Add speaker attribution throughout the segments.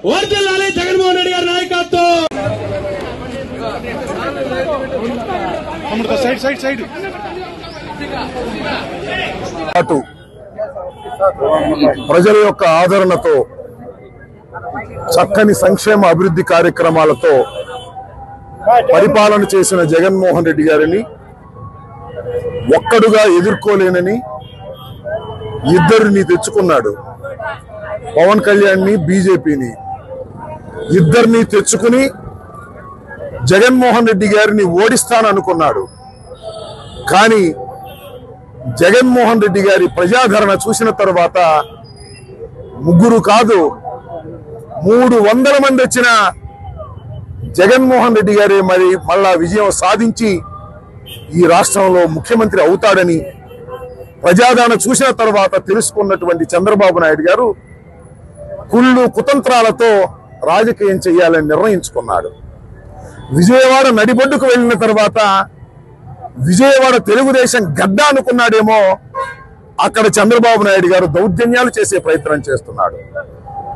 Speaker 1: వర్ధిల్లాలి జగన్మోహన్ రెడ్డి గారి నాయకత్వం.
Speaker 2: ప్రజల యొక్క ఆదరణతో చక్కని సంక్షేమ అభివృద్ధి కార్యక్రమాలతో పరిపాలన చేసిన జగన్మోహన్ రెడ్డి గారిని ఒక్కడుగా ఎదుర్కోలేనని ఇద్దరిని తెచ్చుకున్నాడు. పవన్ కళ్యాణ్ని, బీజేపీని ఇద్దరిని తెచ్చుకుని జగన్మోహన్ రెడ్డి గారిని ఓడిస్తాననుకున్నాడు. కానీ జగన్మోహన్ రెడ్డి గారి ప్రజాదరణ చూసిన తర్వాత ముగ్గురు కాదు 300 మంది వచ్చిన జగన్మోహన్ రెడ్డి గారి మళ్ళా విజయం సాధించి ఈ రాష్ట్రంలో ముఖ్యమంత్రి అవుతాడని ప్రజాదరణ చూసిన తర్వాత తెలుసుకున్నటువంటి చంద్రబాబు నాయుడు గారు కుళ్ళు కుతంత్రాలతో రాజకీయం చేయాలని నిర్ణయించుకున్నాడు. విజయవాడ నడిబొడ్డుకు వెళ్ళిన తర్వాత విజయవాడ తెలుగుదేశం గడ్డ అనుకున్నాడేమో, అక్కడ చంద్రబాబు నాయుడు గారు దౌర్జన్యాలు చేసే ప్రయత్నం చేస్తున్నాడు.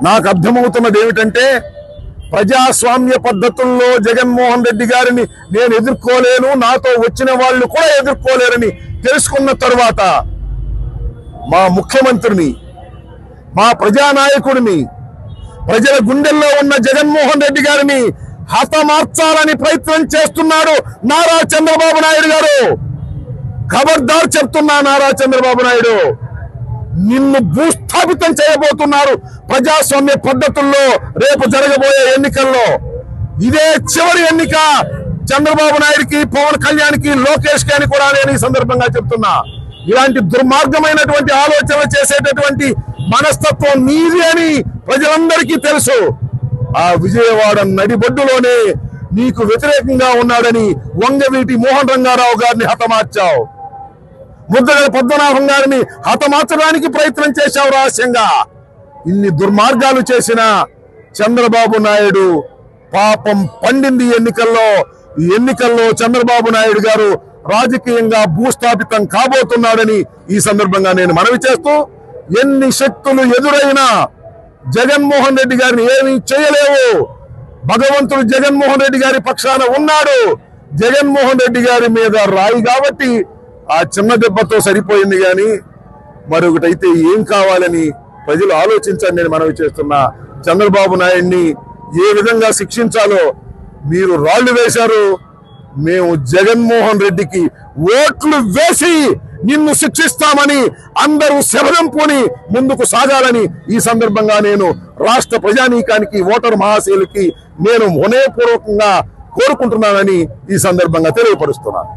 Speaker 2: నాకు అర్థమవుతున్నది ఏమిటంటే, ప్రజాస్వామ్య పద్ధతుల్లో జగన్మోహన్ రెడ్డి గారిని నేను ఎదుర్కోలేను, నాతో వచ్చిన వాళ్ళు కూడా ఎదుర్కోలేరని తెలుసుకున్న తర్వాత మా ముఖ్యమంత్రిని, మా ప్రజానాయకుడిని, ప్రజల గుండెల్లో ఉన్న జగన్మోహన్ రెడ్డి గారిని హతమార్చాలని ప్రయత్నం చేస్తున్నాడు నారా చంద్రబాబు నాయుడు గారు. ఖబర్దార్ చెప్తున్నా నారా చంద్రబాబు నాయుడు, నిన్ను భూస్థాపితం చేయబోతున్నారు ప్రజాస్వామ్య పద్ధతుల్లో రేపు జరగబోయే ఎన్నికల్లో. ఇదే చివరి ఎన్నిక చంద్రబాబు నాయుడికి, పవన్ కళ్యాణ్కి, లోకేష్ కి అని కూడా నేను ఈ సందర్భంగా చెప్తున్నా. ఇలాంటి దుర్మార్గమైనటువంటి ఆలోచనలు చేసేటటువంటి మనస్తత్వం నీది అని ప్రజలందరికీ తెలుసు. ఆ విజయవాడ నడిబొడ్డులోనే నీకు వ్యతిరేకంగా ఉన్నాడని వంగవీటి మోహన్ రంగారావు గారిని హతమార్చావు. ముద్దగడ పద్మనాభం గారిని హతమార్చడానికి ప్రయత్నం చేశావు రహస్యంగా. ఇన్ని దుర్మార్గాలు చేసిన చంద్రబాబు నాయుడు పాపం పండింది ఈ ఎన్నికల్లో చంద్రబాబు నాయుడు గారు రాజకీయంగా భూస్థాపితం కాబోతున్నాడని ఈ సందర్భంగా నేను మనవి చేస్తూ, ఎన్ని శక్తులు ఎదురైనా జగన్మోహన్ రెడ్డి గారిని ఏమీ చేయలేవు. భగవంతుడు జగన్మోహన్ రెడ్డి గారి పక్షాన ఉన్నాడు. జగన్మోహన్ రెడ్డి గారి మీద రాయి కాబట్టి ఆ చిన్న దెబ్బతో సరిపోయింది, కానీ మరొకటైతే ఏం కావాలని ప్రజలు ఆలోచించండి నేను మనవి చేస్తున్నా. చంద్రబాబు నాయుడిని ఏ విధంగా శిక్షించాలో మీరు రాళ్లు వేశారు. మేము జగన్మోహన్ రెడ్డికి ఓట్లు వేసి నిన్ను శిక్షిస్తామని అందరూ శబదం పూని ముందుకు సాగాలని ఈ సందర్భంగా నేను రాష్ట్ర ప్రజానీకానికి, ఓటరు మహాశయులకి నేను హృదయపూర్వకంగా కోరుకుంటున్నానని ఈ సందర్భంగా తెలియపరుస్తున్నాను.